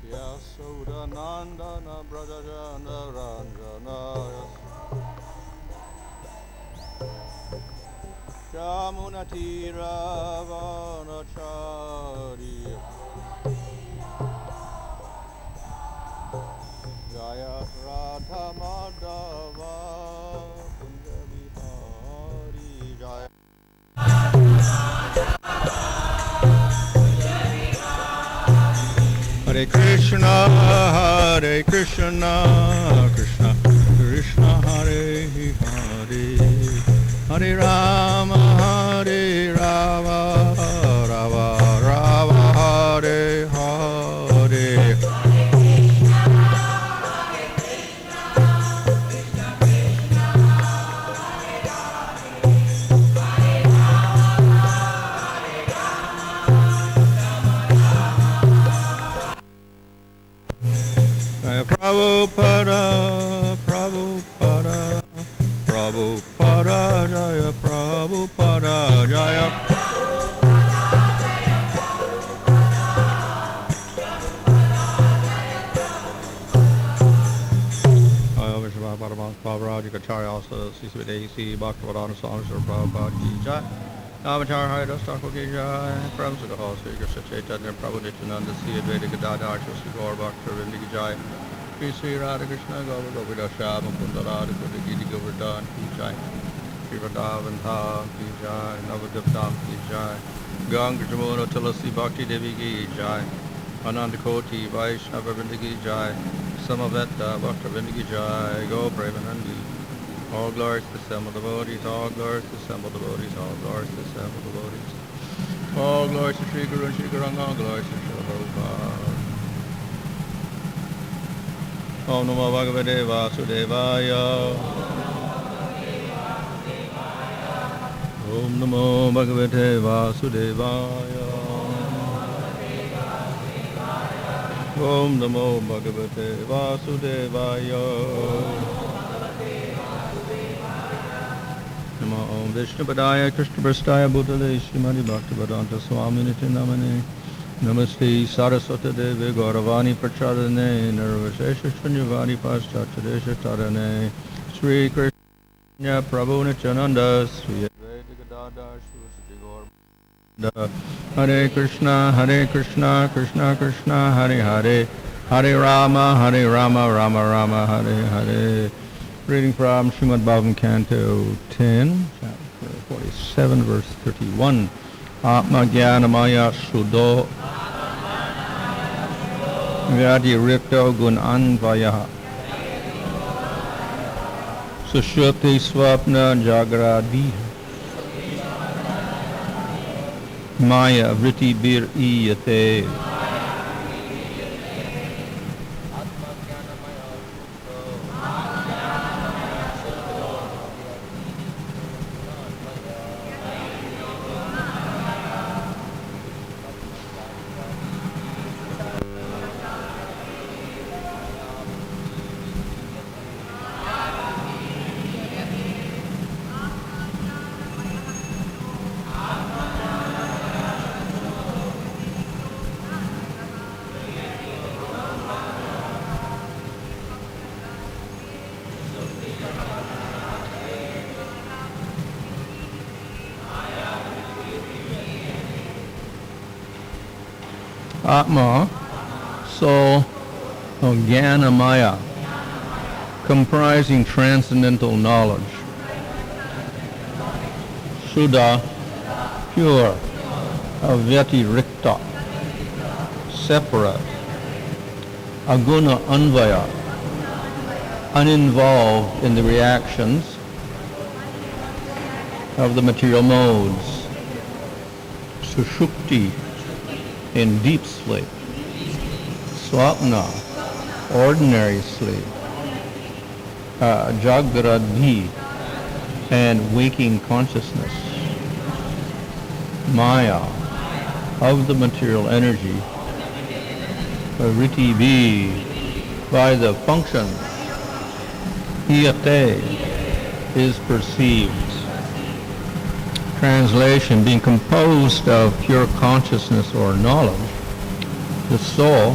Yasodanandana Brajajana Ranjana Yamunati Ravanachari Jaya Radha Madhava Kunjabi Hari Jaya Hare Krishna, Krishna Krishna Hare Hare, Hare Rama, Rama Rama, Hare Hare. Prabhupada, Prabhupada, Prabhupada, Jaya Prabhupada, Jaya. Prabhupada, also CCDC, Bhaktivinoda Swami Prabhupada Ki Jai. Namaskar Hari Das Thakur Ki Jai. Prabhupada Hosri Krishna Chaitanya Prabhu Nityananda Sri Advaita Gadadhar Shri Gaur Bhaktivinoda Ki Jai. Sri Radha Krishna Gaur Govinda Sham Mukunda Radha Kunda Giri Govardhan Ki Jai. Sri Vrindavan Dham Ki Jai. Navadip Dham Ki Jai. Ganga Jamuna Tulasi Bhakti Devi Ki Jai. Ananda Koti Vaishnava Vrinda Ki Jai. Samaveta Bhaktivinoda Ki Jai. Go Premanandi. All glories to assemble devotees, all glories to assemble devotees, all glories to assemble devotees. All glories to Sri Guru and Sri Guranga, all glories to Sri Prabhupada. Om Namo Bhagavate Vasudevaya. Om Namo Bhagavate Vasudevaya. Om Namo Bhagavate Vasudevaya. Namo Om Vishnu Padaya Krishna Prastaya Bhutale Srimati Bhaktivedanta Swami Nityanamane Namaste Saraswati Devi Gauravani Prachadane Nirvashesha Shanyavani Paschatadesha Tarane Sri Krishna Prabhu Nityananda Sri Advaita Gadadhar Shivasati Gaur Hare Krishna Krishna Krishna Hare Hare Hare Rama Rama Rama Hare Hare. Reading from Srimad Bhagavatam Canto 10, chapter 47, verse 31. Atma Jnanamaya Shuddho Vyadi Rikto Gunanvaya Sushupti Swapna Jagradi Maya Vritti Bir Iyate. Atma, soul, Jnanamaya, comprising transcendental knowledge. Shuddha, pure, Avyatirikta, separate. Aguna Anvaya, uninvolved in the reactions of the material modes. Sushupti, in deep sleep. Swapna, ordinary sleep. Jagradhi, and waking consciousness. Maya, of the material energy. Vritti, by the function Iate is perceived. Translation: being composed of pure consciousness or knowledge, the soul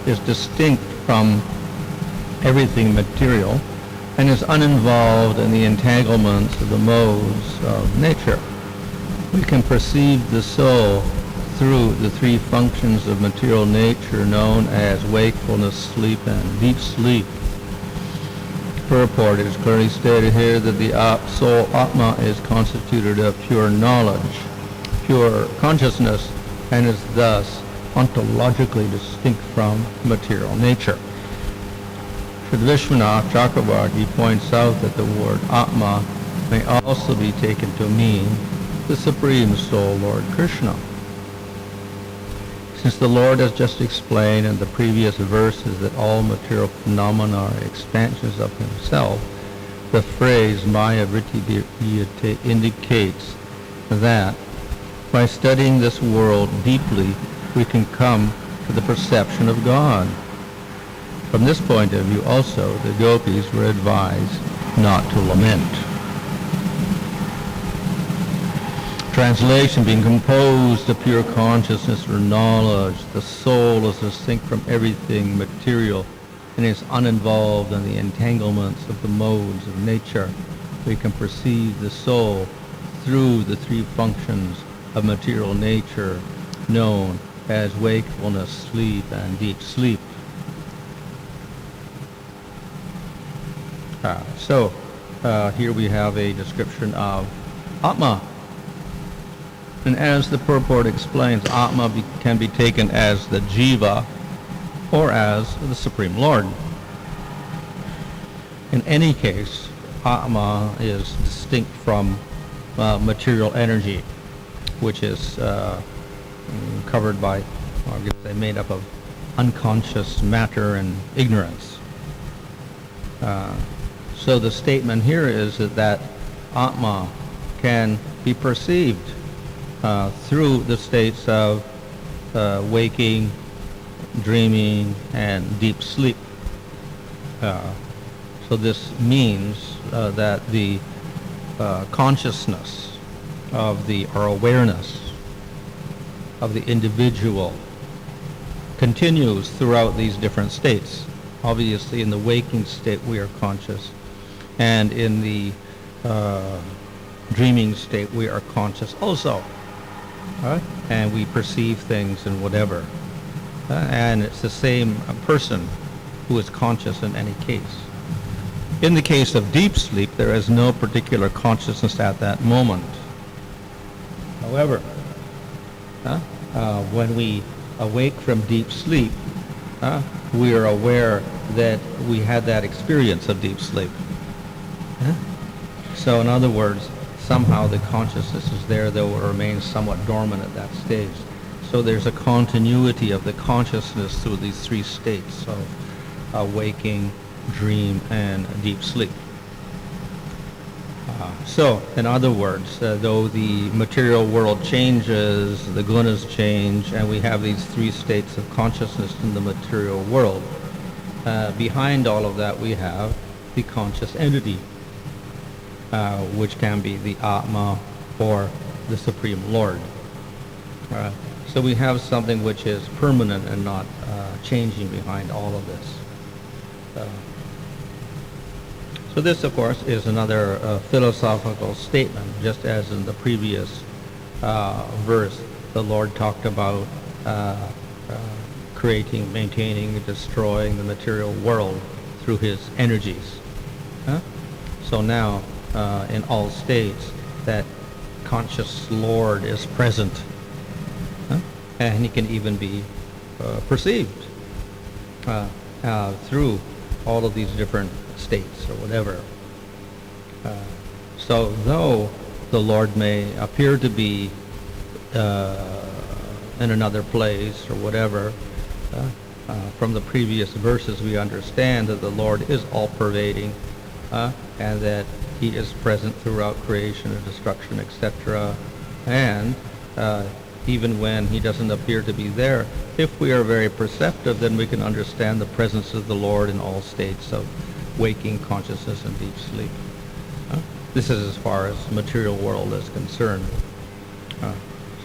is distinct from everything material and is uninvolved in the entanglements of the modes of nature. We can perceive the soul through the three functions of material nature known as wakefulness, sleep, and deep sleep. Purport: it is clearly stated here that the soul Atma is constituted of pure knowledge, pure consciousness, and is thus ontologically distinct from material nature. Sri Vishwanath Chakravarti points out that the word Atma may also be taken to mean the Supreme Soul, Lord Krishna. Since the Lord has just explained in the previous verses that all material phenomena are expansions of himself, the phrase Maya Vritti Viyate indicates that by studying this world deeply, we can come to the perception of God. From this point of view also, the Gopis were advised not to lament. Translation: being composed of pure consciousness or knowledge, the soul is distinct from everything material and is uninvolved in the entanglements of the modes of nature. We can perceive the soul through the three functions of material nature known as wakefulness, sleep, and deep sleep. So here we have a description of Atma. And as the purport explains, Atma can be taken as the Jiva or as the Supreme Lord. In any case, Atma is distinct from material energy, which is covered by, I guess they made up of unconscious matter and ignorance. So the statement here is that Atma can be perceived through the states of waking, dreaming, and deep sleep. So this means that the consciousness of or awareness of the individual continues throughout these different states. Obviously, in the waking state we are conscious, and in the dreaming state we are conscious also. And we perceive things and whatever. And it's the same person who is conscious in any case. In the case of deep sleep, there is no particular consciousness at that moment. However, when we awake from deep sleep, we are aware that we had that experience of deep sleep. So in other words, somehow the consciousness is there, though it remains somewhat dormant at that stage. So there's a continuity of the consciousness through these three states of waking, dream, and deep sleep. So, in other words, though the material world changes, the gunas change, and we have these three states of consciousness in the material world, behind all of that we have the conscious entity, which can be the Atma or the Supreme Lord. So we have something which is permanent and not changing behind all of this. So this, of course, is another philosophical statement, just as in the previous verse, the Lord talked about creating, maintaining, destroying the material world through his energies. So now, in all states, that conscious Lord is present, and he can even be perceived through all of these different states or whatever. So though the Lord may appear to be in another place or whatever, from the previous verses we understand that the Lord is all-pervading, and that he is present throughout creation and destruction, etc. And even when he doesn't appear to be there, if we are very perceptive, then we can understand the presence of the Lord in all states of waking consciousness and deep sleep. This is as far as the material world is concerned.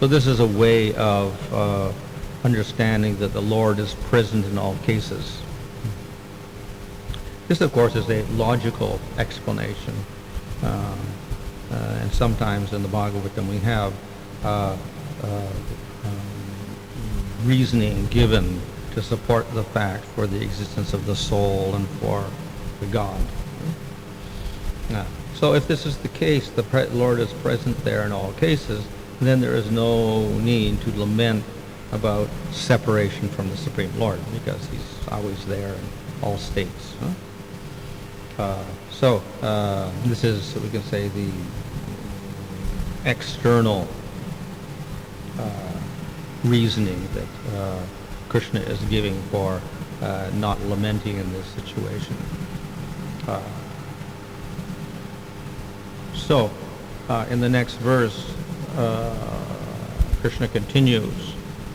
So this is a way of understanding that the Lord is present in all cases. This, of course, is a logical explanation. And sometimes in the Bhagavatam we have reasoning given to support the fact for the existence of the soul and for the God. So if this is the case, the Lord is present there in all cases, then there is no need to lament about separation from the Supreme Lord, because he's always there in all states. So this is, we can say, the external reasoning that Krishna is giving for not lamenting in this situation. So in the next verse, Krishna continues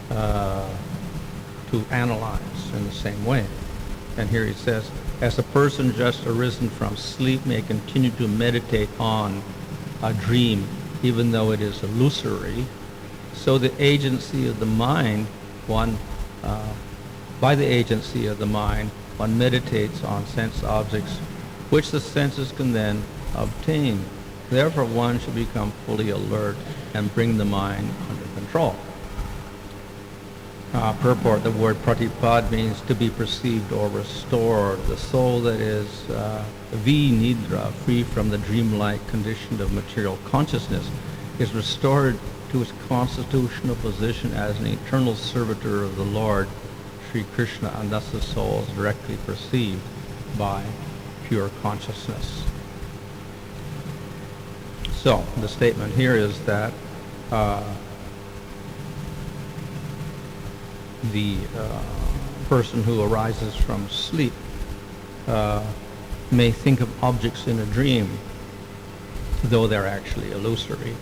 to analyze in the same way. And here he says, as a person just arisen from sleep may continue to meditate on a dream, even though it is illusory, so the agency of the mind, by the agency of the mind, one meditates on sense objects, which the senses can then obtain. Therefore, one should become fully alert and bring the mind under control. Purport, the word pratipad means to be perceived or restored. The soul that is vinidra, free from the dreamlike condition of material consciousness, is restored to its constitutional position as an eternal servitor of the Lord, Sri Krishna, and thus the soul is directly perceived by pure consciousness. So, the statement here is that the person who arises from sleep may think of objects in a dream, though they're actually illusory.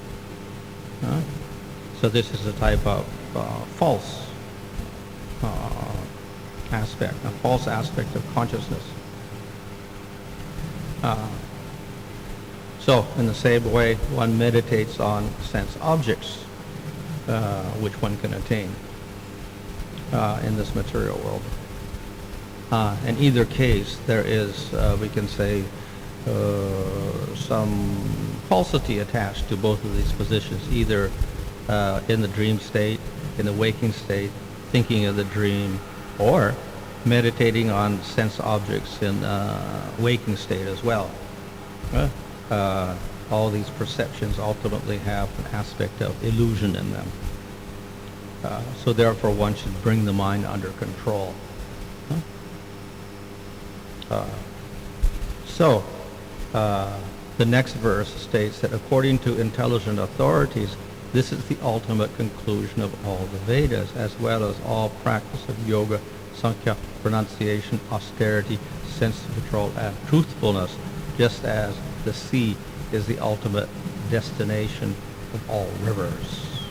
So this is a type of false aspect, a false aspect of consciousness. So in the same way, one meditates on sense objects, which one can attain in this material world. In either case, there is, we can say, some falsity attached to both of these positions, either in the dream state, in the waking state, thinking of the dream, or meditating on sense objects in waking state as well. All these perceptions ultimately have an aspect of illusion in them. So therefore one should bring the mind under control. The next verse states that according to intelligent authorities, this is the ultimate conclusion of all the Vedas, as well as all practice of yoga, sankhya, renunciation, austerity, sense control, and truthfulness, just as the sea is the ultimate destination of all rivers.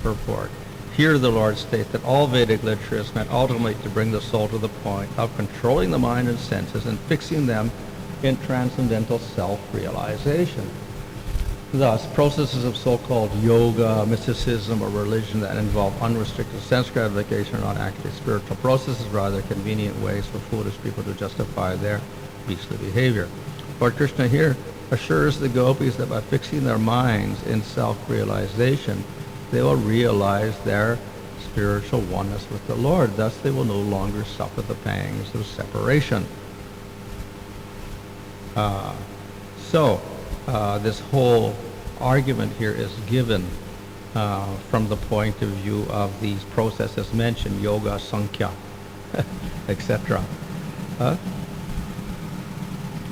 Purport. Here the Lord states that all Vedic literature is meant ultimately to bring the soul to the point of controlling the mind and senses and fixing them in transcendental self-realization. Thus, processes of so-called yoga, mysticism, or religion that involve unrestricted sense gratification are not actually spiritual processes, rather convenient ways for foolish people to justify their beastly behavior. Lord Krishna here assures the Gopis that by fixing their minds in self-realization, they will realize their spiritual oneness with the Lord. Thus, they will no longer suffer the pangs of separation. This whole argument here is given from the point of view of these processes mentioned, yoga, sankhya, etc.,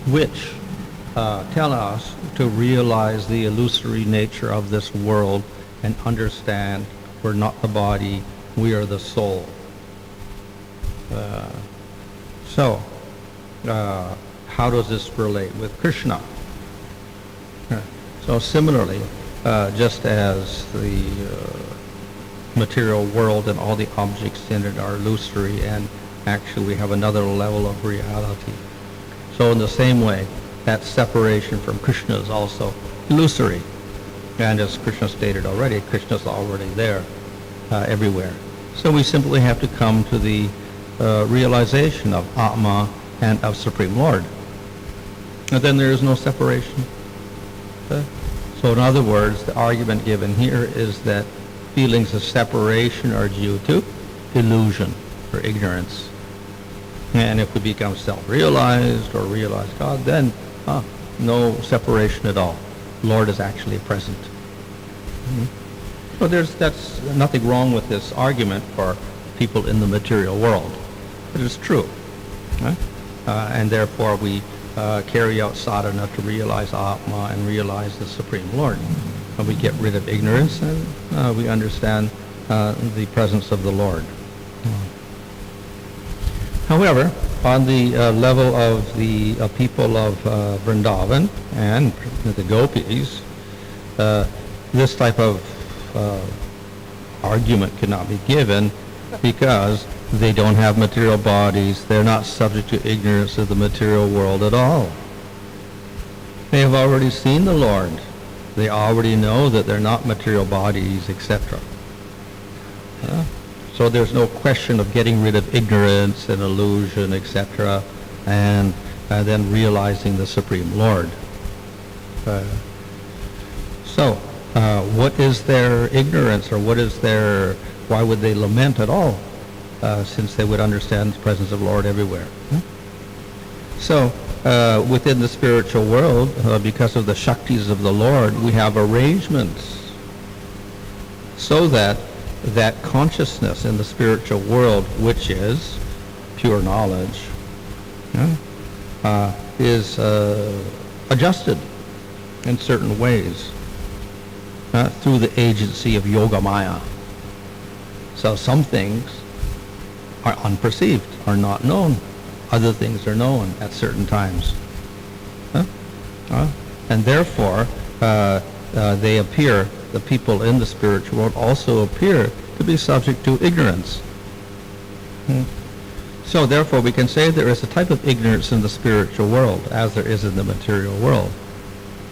which tell us to realize the illusory nature of this world and understand we're not the body, we are the soul. How does this relate with Krishna? So similarly, just as the material world and all the objects in it are illusory and Actually, we have another level of reality. So in the same way, that separation from Krishna is also illusory. And as Krishna stated already, Krishna is already there, everywhere. So we simply have to come to the realization of Atma and of Supreme Lord. And then there is no separation. So in other words, the argument given here is that feelings of separation are due to illusion or ignorance. And if we become self-realized or realize God, then no separation at all. Lord is actually present. So that's nothing wrong with this argument for people in the material world. It is true. And therefore we carry out sadhana to realize Atma and realize the Supreme Lord. And we get rid of ignorance and we understand the presence of the Lord. However, on the level of the people of Vrindavan and the Gopis, this type of argument cannot be given because they don't have material bodies. They're not subject to ignorance of the material world at all. They have already seen the Lord. They already know that they're not material bodies, etc. So there's no question of getting rid of ignorance and illusion, etc., and then realizing the Supreme Lord. So what is their ignorance, or why would they lament at all, since they would understand the presence of Lord everywhere? So within the spiritual world, because of the Shaktis of the Lord, we have arrangements so that consciousness in the spiritual world, which is pure knowledge, is adjusted in certain ways through the agency of Yoga Maya. So some things are unperceived, are not known. Other things are known at certain times. And therefore, they appear, the people in the spiritual world also appear to be subject to ignorance. So therefore we can say there is a type of ignorance in the spiritual world as there is in the material world.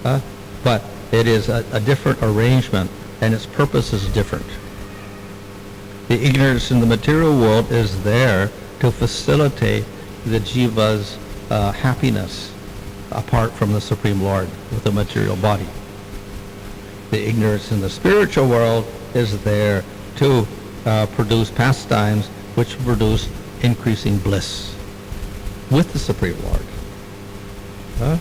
But it is a different arrangement and its purpose is different. The ignorance in the material world is there to facilitate the jiva's happiness apart from the Supreme Lord with the material body. The ignorance in the spiritual world is there to produce pastimes which produce increasing bliss with the Supreme Lord.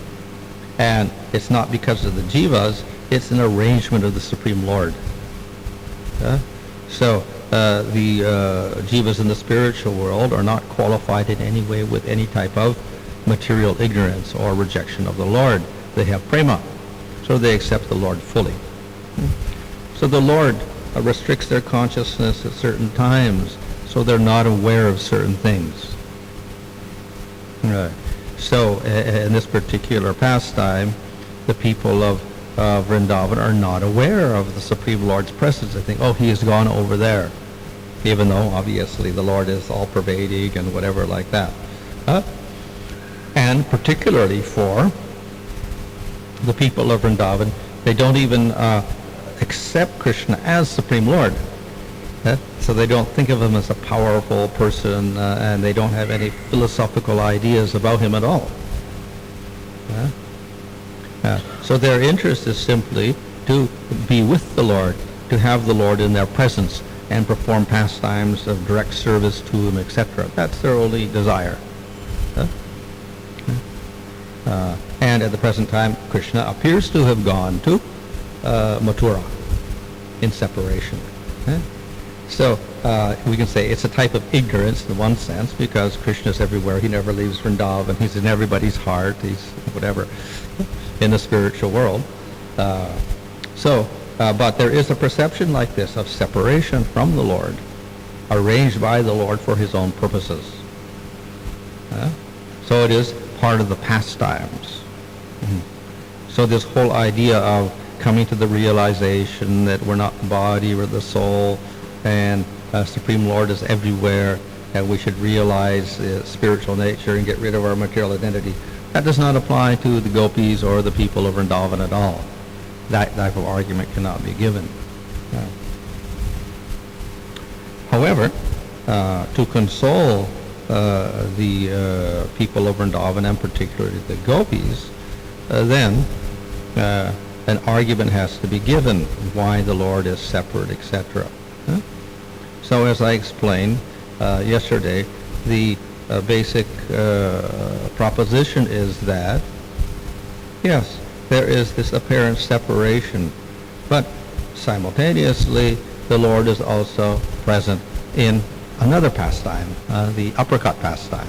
And it's not because of the jivas, it's an arrangement of the Supreme Lord. So the jivas in the spiritual world are not qualified in any way with any type of material ignorance or rejection of the Lord. They have prema, so they accept the Lord fully. So the Lord restricts their consciousness at certain times, so they're not aware of certain things. So in this particular pastime, the people of Vrindavan are not aware of the Supreme Lord's presence. They think, oh, he has gone over there, even though obviously the Lord is all-pervading and whatever like that. And particularly for the people of Vrindavan, they don't even accept Krishna as Supreme Lord. So they don't think of him as a powerful person, and they don't have any philosophical ideas about him at all. So their interest is simply to be with the Lord, to have the Lord in their presence, and perform pastimes of direct service to him, etc. That's their only desire. And at the present time, Krishna appears to have gone to Mathura in separation. So we can say it's a type of ignorance in one sense, because Krishna is everywhere. He never leaves Vrindavan. He's in everybody's heart. He's whatever in the spiritual world. But there is a perception like this of separation from the Lord, arranged by the Lord for his own purposes. So it is part of the pastimes. So this whole idea of coming to the realization that we're not the body, we're the soul, and Supreme Lord is everywhere, and we should realize spiritual nature and get rid of our material identity. That does not apply to the gopis or the people of Vrindavan at all. That type of argument cannot be given. However, to console the people of Vrindavan, and particularly the gopis, then an argument has to be given why the Lord is separate, etc. So as I explained yesterday, the basic proposition is that, yes, there is this apparent separation, but simultaneously the Lord is also present in another pastime, the uppercut pastime.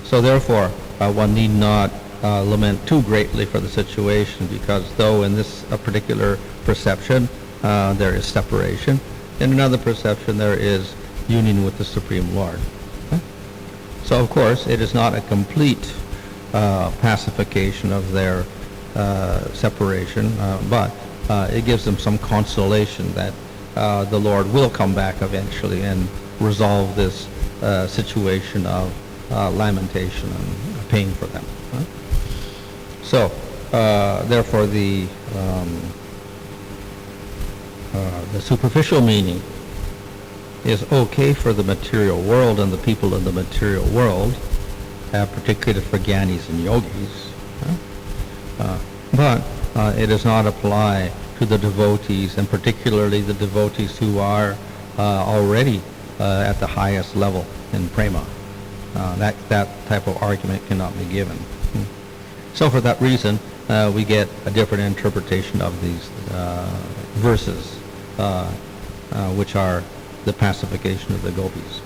So therefore, one need not lament too greatly for the situation, because though in this particular perception there is separation, in another perception there is union with the Supreme Lord. So of course it is not a complete pacification of their separation, but it gives them some consolation that the Lord will come back eventually and resolve this situation of lamentation and pain for them. So, therefore, the superficial meaning is okay for the material world and the people in the material world, particularly for jnanis and yogis, but it does not apply to the devotees, and particularly the devotees who are already at the highest level in prema. That type of argument cannot be given. So for that reason, we get a different interpretation of these verses, which are the pacification of the gopis.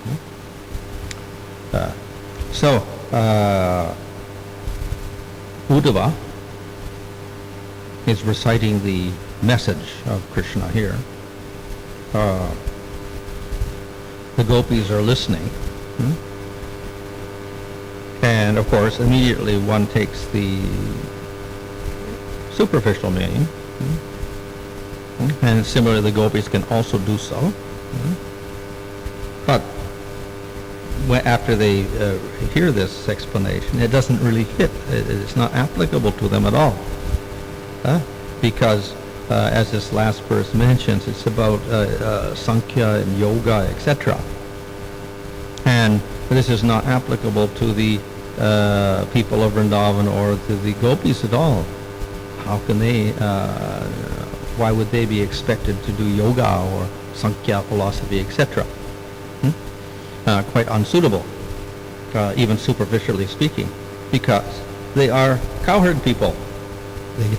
So Uddhava is reciting the message of Krishna here. The gopis are listening. And of course, immediately one takes the superficial meaning. And similarly, the gopis can also do so. But after they hear this explanation, it doesn't really fit. It's not applicable to them at all. Because, as this last verse mentions, it's about Sankhya and Yoga, etc. And this is not applicable to the people of Vrindavan or to the gopis at all. How can they, why would they be expected to do yoga or Sankhya philosophy, etc.? Quite unsuitable, even superficially speaking, because they are cowherd people.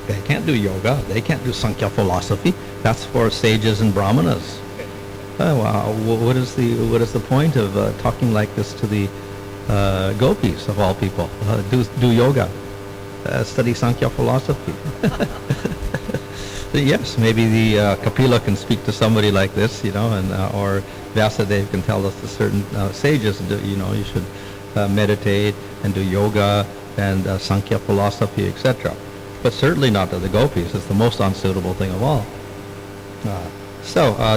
They can't do yoga, they can't do Sankhya philosophy. That's for sages and brahmanas. Wow, what is the point of talking like this to the gopis of all people? Do yoga, study Sankhya philosophy. Yes, maybe the Kapila can speak to somebody like this, and or Vyasadeva can tell us to certain sages, you should meditate and do yoga and Sankhya philosophy, etc. But certainly not to the gopis. It's the most unsuitable thing of all.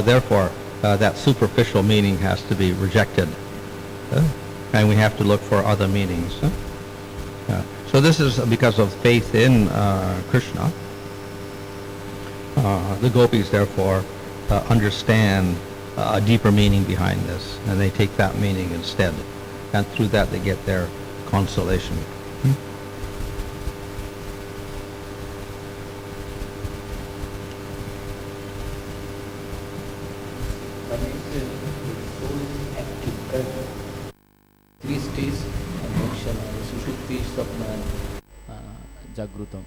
Therefore, that superficial meaning has to be rejected, and we have to look for other meanings. So this is because of faith in Krishna. The gopis therefore understand a deeper meaning behind this, and they take that meaning instead, and through that they get their consolation. Three stages moksha, sushupti, swapna, jagrutam.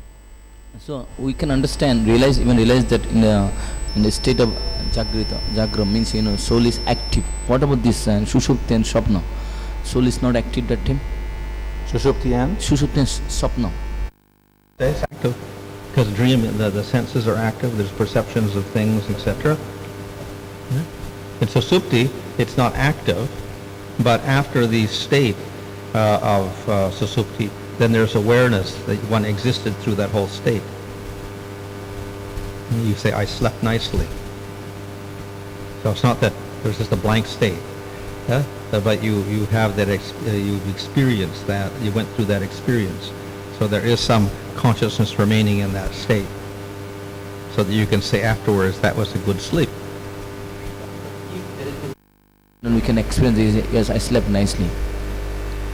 So we can understand, realize that in the state of jagra means soul is active. What about this sushupti and swapna? Soul is not active that time. Sushupti and swapna. It's active because dream, the senses are active. There's perceptions of things, etc. In susupti, it's not active, but after the state of susupti, then there's awareness that one existed through that whole state. You say, I slept nicely. So it's not that There's just a blank state. Yeah? But you have that, you've experienced that, you went through that experience. So there is some consciousness remaining in that state. So that you can say afterwards, that was a good sleep. And we can experience this, yes, I slept nicely.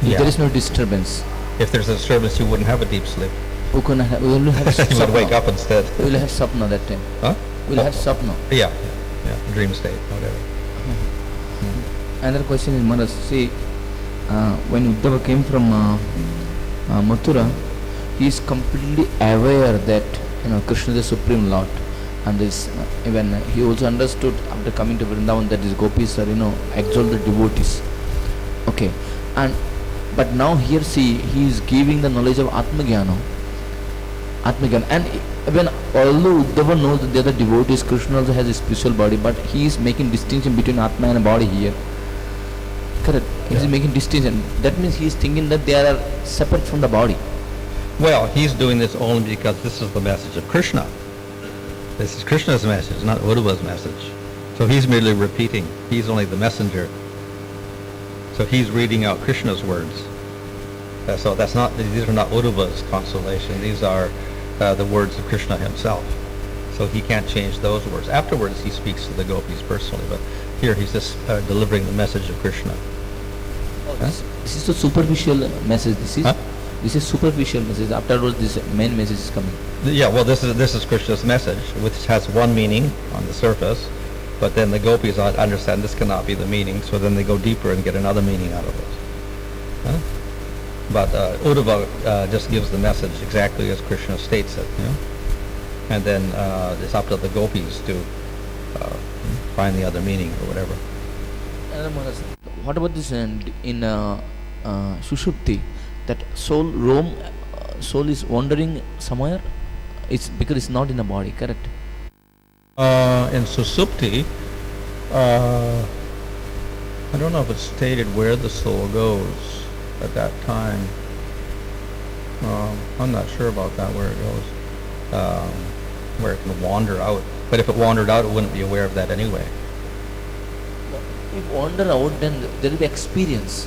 If there is no disturbance. If there's a disturbance, you wouldn't have a deep sleep. We will have You would wake up instead. We will have sapna that time. Huh? We will have sapna. Yeah, dream state, whatever. Another question is, Maharaj, see, when Uddhava came from Mathura, he is completely aware that Krishna is the Supreme Lord, and this even he also understood after coming to Vrindavan that these Gopis are exalted devotees. Okay, but now here see, he is giving the knowledge of Atma-jnana, and even although Uddhava knows that they are the devotees, Krishna also has a spiritual body, but he is making distinction between Atma and body here. Correct. He is making distinction. That means he is thinking that they are separate from the body. Well, he's doing this only because this is the message of Krishna. This is Krishna's message, not Uddhava's message. So he's merely repeating. He's only the messenger. So he's reading out Krishna's words. So these are not Uddhava's consolation. These are the words of Krishna himself. So he can't change those words. Afterwards, he speaks to the gopis personally, but here he's just delivering the message of Krishna. This is the superficial message. This is superficial message. Afterwards, this main message is coming. Yeah, well, this is Krishna's message, which has one meaning on the surface, but then the gopis understand this cannot be the meaning, so then they go deeper and get another meaning out of it. But Uddhava just gives the message exactly as Krishna states it, and then it's up to the gopis to find the other meaning or whatever. What about this in Sushupti? That soul is wandering somewhere. It's because it's not in the body, correct? In Susupti, I don't know if it's stated where the soul goes at that time. I'm not sure about that, where it goes, where it can wander out. But if it wandered out, it wouldn't be aware of that anyway. If wander out, then there will be experience.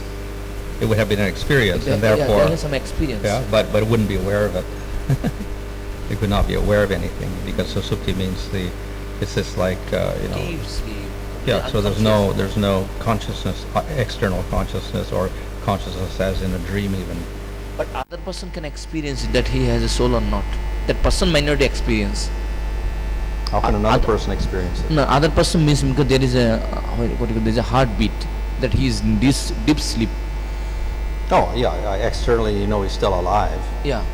It would have been an experience, and therefore, there is some experience. Yeah, but it wouldn't be aware of it. It could not be aware of anything because Susupti means it's just like Deep sleep. Yeah, so there's no consciousness, external consciousness or consciousness as in a dream even. But other person can experience that he has a soul or not. That person might not experience. How can another person experience it? No, other person means because there is there's a heartbeat that he is in this deep sleep. Oh yeah, externally he's still alive. Yeah.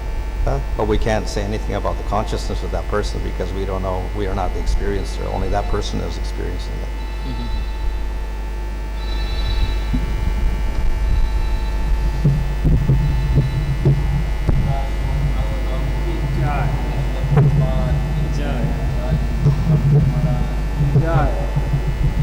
But we can't say anything about the consciousness of that person because we don't know, we are not the experiencer, only that person is experiencing it.